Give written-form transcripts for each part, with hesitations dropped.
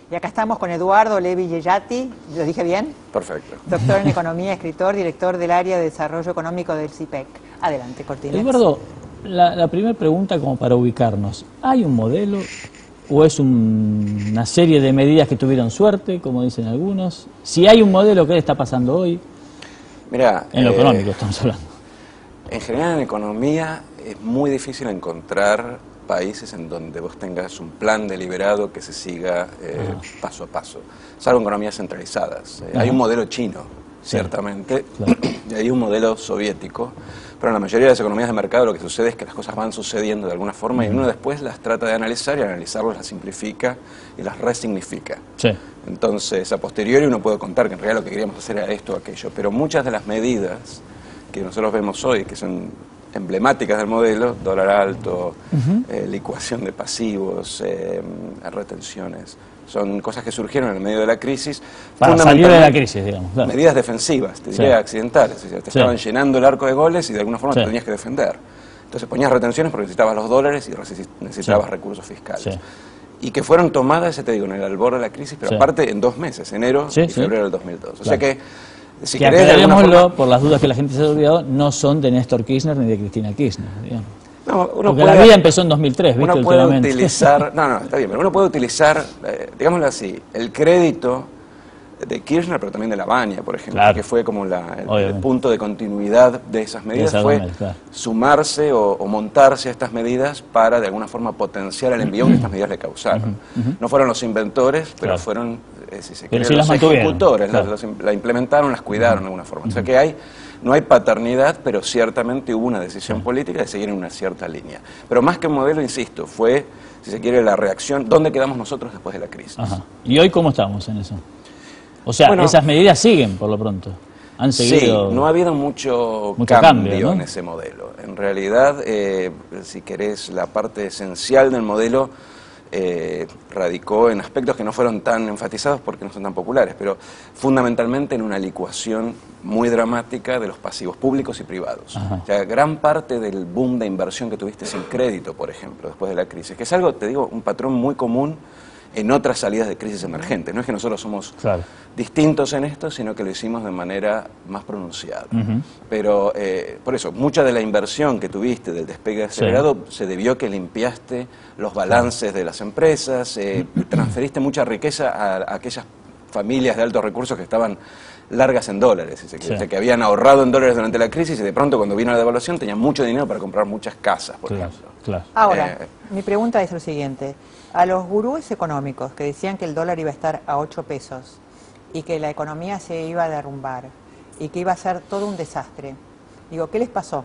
Y acá estamos con Eduardo Levi Yeyati, ¿lo dije bien? Perfecto. Doctor en Economía, escritor, director del área de Desarrollo Económico del CIPEC. Adelante, Cortines. Eduardo, la primera pregunta como para ubicarnos. ¿Hay un modelo o es una serie de medidas que tuvieron suerte, como dicen algunos? Si hay un modelo, ¿qué le está pasando hoy? Mira, en lo económico estamos hablando. En general en economía es muy difícil encontrar países en donde vos tengas un plan deliberado que se siga paso a paso, salvo economías centralizadas. Hay un modelo chino, ciertamente, claro. Y hay un modelo soviético, pero en la mayoría de las economías de mercado lo que sucede es que las cosas van sucediendo de alguna forma y uno después las trata de analizar y al analizarlas las simplifica y las resignifica. Sí. Entonces, a posteriori uno puede contar que en realidad lo que queríamos hacer era esto o aquello, pero muchas de las medidas que nosotros vemos hoy, que son emblemáticas del modelo, dólar alto, licuación de pasivos, retenciones, son cosas que surgieron en el medio de la crisis. Para salir de la crisis, digamos. Claro. Medidas defensivas, te diría accidentales, o sea, te estaban llenando el arco de goles y de alguna forma te tenías que defender. Entonces ponías retenciones porque necesitabas los dólares y necesitabas recursos fiscales. Y que fueron tomadas, ya te digo, en el albor de la crisis, pero aparte en 2 meses, enero y febrero del 2002. O sea que, si que aclarémoslo, por las dudas que la gente se ha olvidado, no son de Néstor Kirchner ni de Cristina Kirchner, digamos. No, porque la vida empezó en 2003, ¿viste? Uno puede utilizar, no, está bien, pero uno puede utilizar, digámoslo así, el crédito de Kirchner, pero también de Lavagna, por ejemplo, que fue como el punto de continuidad de esas medidas, fue sumarse o montarse a estas medidas para de alguna forma potenciar el envión que estas medidas le causaron. No fueron los inventores, pero fueron, si se quiere, los ejecutores, la implementaron, las cuidaron de alguna forma. O sea que no hay paternidad, pero ciertamente hubo una decisión política de seguir en una cierta línea. Pero más que un modelo, insisto, fue, si se quiere, la reacción, ¿dónde quedamos nosotros después de la crisis? ¿Y hoy cómo estamos en eso? O sea, esas medidas siguen por lo pronto. Han seguido. Sí, no ha habido mucho cambio, ¿no? En ese modelo. En realidad, si querés, la parte esencial del modelo radicó en aspectos que no fueron tan enfatizados porque no son tan populares, pero fundamentalmente en una licuación muy dramática de los pasivos públicos y privados. O sea, gran parte del boom de inversión que tuviste sin crédito, por ejemplo, después de la crisis, que es algo, te digo, un patrón muy común en otras salidas de crisis emergentes. No es que nosotros somos distintos en esto, sino que lo hicimos de manera más pronunciada. Pero, por eso, mucha de la inversión que tuviste del despegue acelerado se debió a que limpiaste los balances de las empresas, transferiste mucha riqueza a aquellas familias de altos recursos que estaban largas en dólares, si se quiere. O sea, que habían ahorrado en dólares durante la crisis y de pronto cuando vino la devaluación tenían mucho dinero para comprar muchas casas, por ejemplo. Ahora, mi pregunta es lo siguiente. A los gurúes económicos que decían que el dólar iba a estar a 8 pesos y que la economía se iba a derrumbar y que iba a ser todo un desastre, digo, ¿qué les pasó?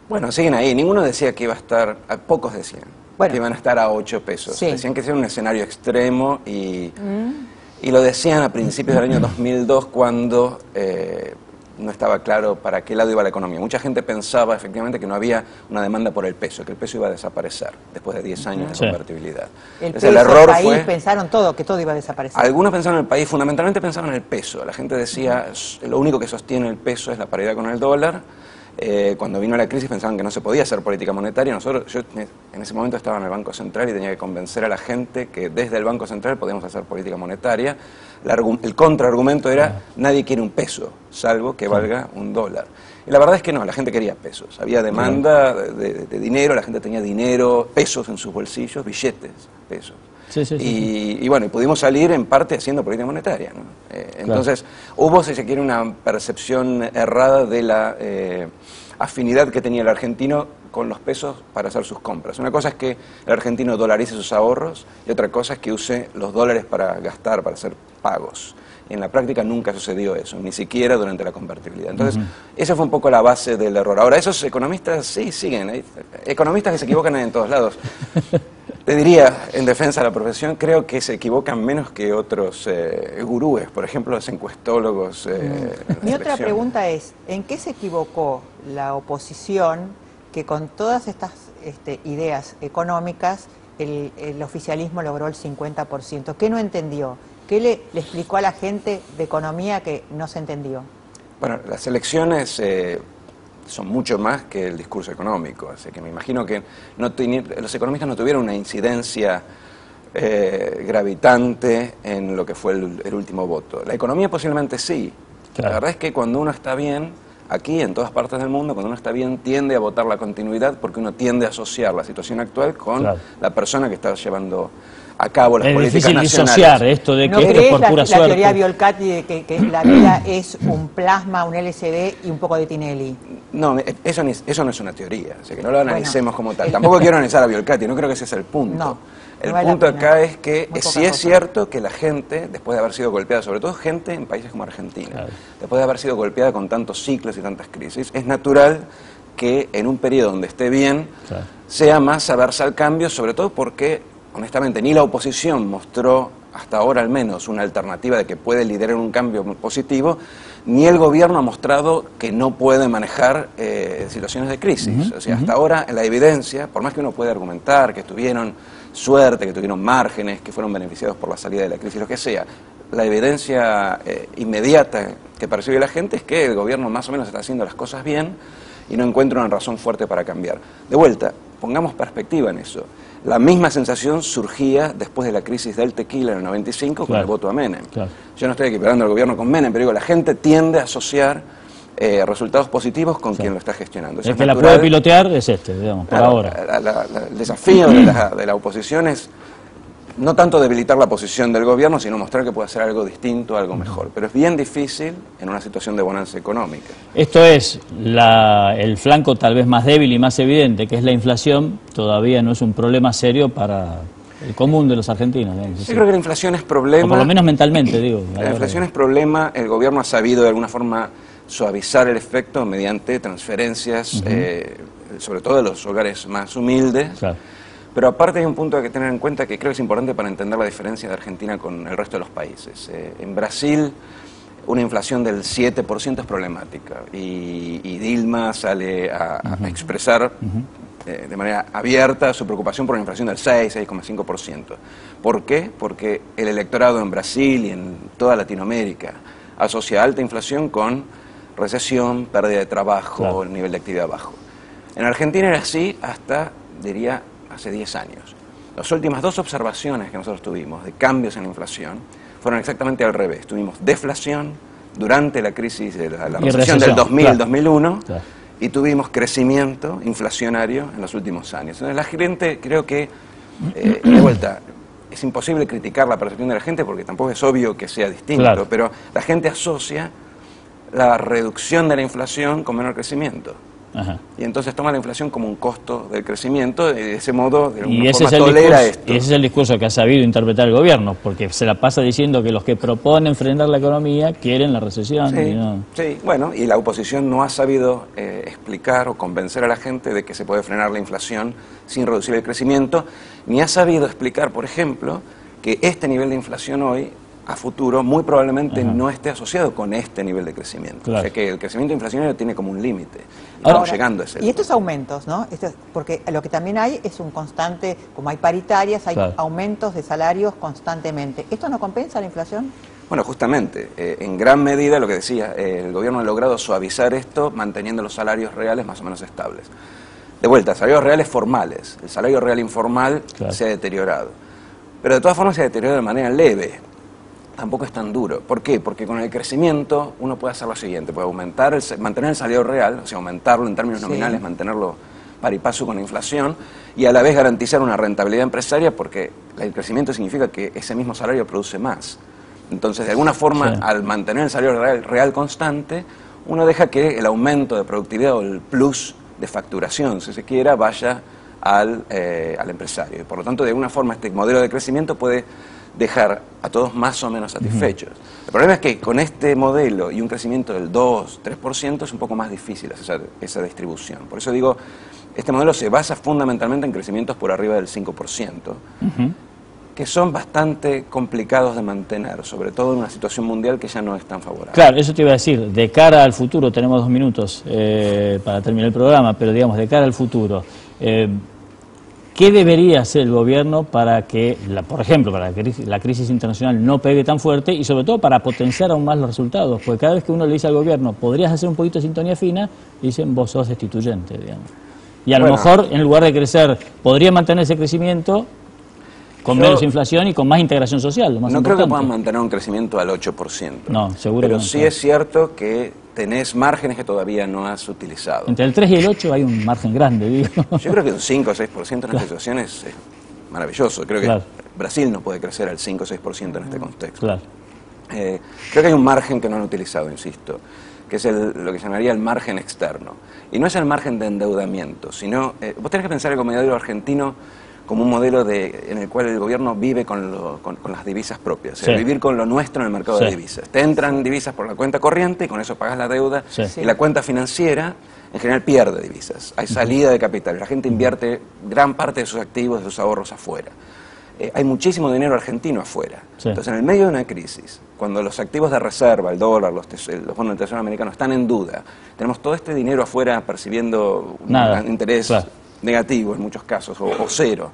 Bueno, siguen ahí. Ninguno decía que iba a estar, pocos decían que iban a estar a 8 pesos. Decían que era un escenario extremo y lo decían a principios del año 2002 cuando no estaba claro para qué lado iba la economía. Mucha gente pensaba efectivamente que no había una demanda por el peso, que el peso iba a desaparecer después de 10 años de convertibilidad. El error fue, pensaron que todo iba a desaparecer. Algunos pensaron en el país, fundamentalmente pensaron en el peso. La gente decía, lo único que sostiene el peso es la paridad con el dólar. Cuando vino la crisis pensaban que no se podía hacer política monetaria. Yo en ese momento estaba en el Banco Central y tenía que convencer a la gente que desde el Banco Central podíamos hacer política monetaria. El contraargumento era, nadie quiere un peso, salvo que valga un dólar. Y la verdad es que no, la gente quería pesos. Había demanda de dinero, la gente tenía dinero, pesos en sus bolsillos, billetes, pesos. Y bueno, y pudimos salir en parte haciendo política monetaria, ¿no? Entonces, hubo, si se quiere, una percepción errada de la afinidad que tenía el argentino con los pesos para hacer sus compras. Una cosa es que el argentino dolarice sus ahorros y otra cosa es que use los dólares para gastar, para hacer pagos. En la práctica nunca sucedió eso, ni siquiera durante la convertibilidad. Entonces, esa fue un poco la base del error. Ahora, esos economistas sí siguen, hay economistas que se equivocan en todos lados. Te diría, en defensa de la profesión, creo que se equivocan menos que otros gurúes, por ejemplo, los encuestólogos. Mi otra pregunta es, ¿en qué se equivocó la oposición que con todas estas ideas económicas el oficialismo logró el 50%? ¿Qué no entendió? ¿Qué le explicó a la gente de economía que no se entendió? Bueno, las elecciones son mucho más que el discurso económico, así que me imagino que los economistas no tuvieron una incidencia gravitante en lo que fue el último voto. La economía posiblemente sí. Claro. La verdad es que cuando uno está bien, aquí en todas partes del mundo, cuando uno está bien tiende a votar la continuidad porque uno tiende a asociar la situación actual con la persona que está llevando a cabo las políticas nacionales. Es difícil disociar esto de que esto es por pura suerte. ¿No crees la teoría Violcati de que la vida es un plasma, un LCD y un poco de Tinelli? No, eso no es una teoría, o sea, que no lo analicemos como tal. Tampoco quiero analizar a Violcati, no creo que ese sea el punto. No, el punto acá es que sí es cierto que la gente, después de haber sido golpeada, sobre todo gente en países como Argentina, después de haber sido golpeada con tantos ciclos y tantas crisis, es natural que en un periodo donde esté bien sea más aversa al cambio, sobre todo porque, honestamente, ni la oposición mostró, hasta ahora al menos, una alternativa de que puede liderar un cambio positivo, ni el gobierno ha mostrado que no puede manejar situaciones de crisis. O sea, hasta ahora la evidencia, por más que uno pueda argumentar que tuvieron suerte, que tuvieron márgenes, que fueron beneficiados por la salida de la crisis, lo que sea, la evidencia inmediata que percibe la gente es que el gobierno más o menos está haciendo las cosas bien y no encuentra una razón fuerte para cambiar. De vuelta, pongamos perspectiva en eso. La misma sensación surgía después de la crisis del tequila en el 95 con el voto a Menem. Yo no estoy equiparando al gobierno con Menem, pero digo, la gente tiende a asociar resultados positivos con quien lo está gestionando. Eso es que natural. La puede pilotear es digamos, por ahora. El desafío de la oposición es no tanto debilitar la posición del gobierno, sino mostrar que puede hacer algo distinto, algo mejor. Pero es bien difícil en una situación de bonanza económica. Esto es, el flanco tal vez más débil y más evidente, que es la inflación, todavía no es un problema serio para el común de los argentinos. Yo creo que la inflación es problema. O por lo menos mentalmente, digo. La inflación es problema, el gobierno ha sabido de alguna forma suavizar el efecto mediante transferencias, sobre todo de los hogares más humildes. Pero aparte hay un punto que hay que tener en cuenta que creo que es importante para entender la diferencia de Argentina con el resto de los países. En Brasil una inflación del 7% es problemática y Dilma sale a expresar de manera abierta su preocupación por una inflación del 6,5%. ¿Por qué? Porque el electorado en Brasil y en toda Latinoamérica asocia alta inflación con recesión, pérdida de trabajo, nivel de actividad bajo. En Argentina era así hasta, diría, hace 10 años. Las últimas 2 observaciones que nosotros tuvimos de cambios en la inflación fueron exactamente al revés. Tuvimos deflación durante la crisis de la recesión del 2000-2001 y tuvimos crecimiento inflacionario en los últimos años. Entonces la gente, creo que, de vuelta, es imposible criticar la percepción de la gente porque tampoco es obvio que sea distinto, pero la gente asocia la reducción de la inflación con menor crecimiento. Y entonces toma la inflación como un costo del crecimiento y de ese modo de alguna forma tolera esto. Y ese es el discurso que ha sabido interpretar el gobierno, porque se la pasa diciendo que los que proponen frenar la economía quieren la recesión. Sí, bueno, y la oposición no ha sabido explicar o convencer a la gente de que se puede frenar la inflación sin reducir el crecimiento, ni ha sabido explicar, por ejemplo, que este nivel de inflación hoy a futuro muy probablemente no esté asociado con este nivel de crecimiento. O sea que el crecimiento inflacionario tiene como un límite. Estamos llegando a ese y estos aumentos, ¿no? Porque lo que también hay es un constante, como hay paritarias, hay aumentos de salarios constantemente. ¿Esto no compensa la inflación? Bueno, justamente, en gran medida lo que decía, el gobierno ha logrado suavizar esto manteniendo los salarios reales más o menos estables. De vuelta, salarios reales formales. El salario real informal se ha deteriorado. Pero de todas formas se ha deteriorado de manera leve. Tampoco es tan duro. ¿Por qué? Porque con el crecimiento uno puede hacer lo siguiente, puede mantener el salario real, o sea, aumentarlo en términos nominales, mantenerlo par y paso con la inflación, y a la vez garantizar una rentabilidad empresaria, porque el crecimiento significa que ese mismo salario produce más. Entonces, de alguna forma, al mantener el salario real constante, uno deja que el aumento de productividad o el plus de facturación, si se quiera, vaya al empresario. Y por lo tanto, de alguna forma, este modelo de crecimiento puede dejar a todos más o menos satisfechos. El problema es que con este modelo y un crecimiento del 2-3% es un poco más difícil hacer esa distribución. Por eso digo, este modelo se basa fundamentalmente en crecimientos por arriba del 5%, que son bastante complicados de mantener, sobre todo en una situación mundial que ya no es tan favorable. Claro, eso te iba a decir, de cara al futuro, tenemos 2 minutos para terminar el programa, pero digamos, de cara al futuro, ¿qué debería hacer el gobierno para que, por ejemplo, para que la crisis internacional no pegue tan fuerte y sobre todo para potenciar aún más los resultados? Porque cada vez que uno le dice al gobierno, podrías hacer un poquito de sintonía fina, dicen, vos sos destituyente, digamos. Y a lo mejor, en lugar de crecer, podría mantener ese crecimiento. Con menos inflación y con más integración social, lo más no importante. creo que puedan mantener un crecimiento al 8%. No, seguro Pero que no, sí claro. es cierto que tenés márgenes que todavía no has utilizado. Entre el 3 y el 8 hay un margen grande, digo. Yo creo que un 5 o 6% en esta situación es maravilloso. Creo que Claro. Brasil no puede crecer al 5 o 6% en este contexto. Claro. Creo que hay un margen que no han utilizado, insisto, que es lo que llamaría el margen externo. Y no es el margen de endeudamiento, sino, vos tenés que pensar el modelo argentino como un modelo en el cual el gobierno vive con las divisas propias, Sí. vivir con lo nuestro en el mercado de Sí. divisas. Te entran divisas por la cuenta corriente y con eso pagas la deuda, Sí. y la cuenta financiera en general pierde divisas. Hay salida de capital, la gente invierte gran parte de sus activos, de sus ahorros afuera. Hay muchísimo dinero argentino afuera. Sí. Entonces, en el medio de una crisis, cuando los activos de reserva, el dólar, los bonos del Tesoro americano están en duda, tenemos todo este dinero afuera percibiendo Nada. un interés Claro. negativo en muchos casos, o cero.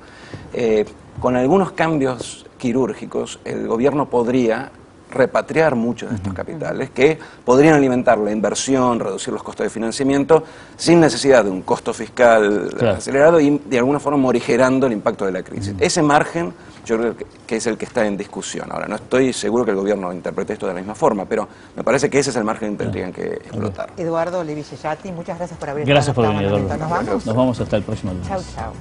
Con algunos cambios quirúrgicos, el gobierno podría repatriar muchos de estos capitales que podrían alimentar la inversión, reducir los costos de financiamiento, sin necesidad de un costo fiscal Claro. acelerado y de alguna forma morigerando el impacto de la crisis. Ese margen yo creo que es el que está en discusión. Ahora, no estoy seguro que el gobierno interprete esto de la misma forma, pero me parece que ese es el margen que tendrían que explotar. Eduardo Levi Cellati, muchas gracias por haber Gracias por estado en venir, este Eduardo. momento. Nos vamos. Nos vamos hasta el próximo lunes. Chau, chau.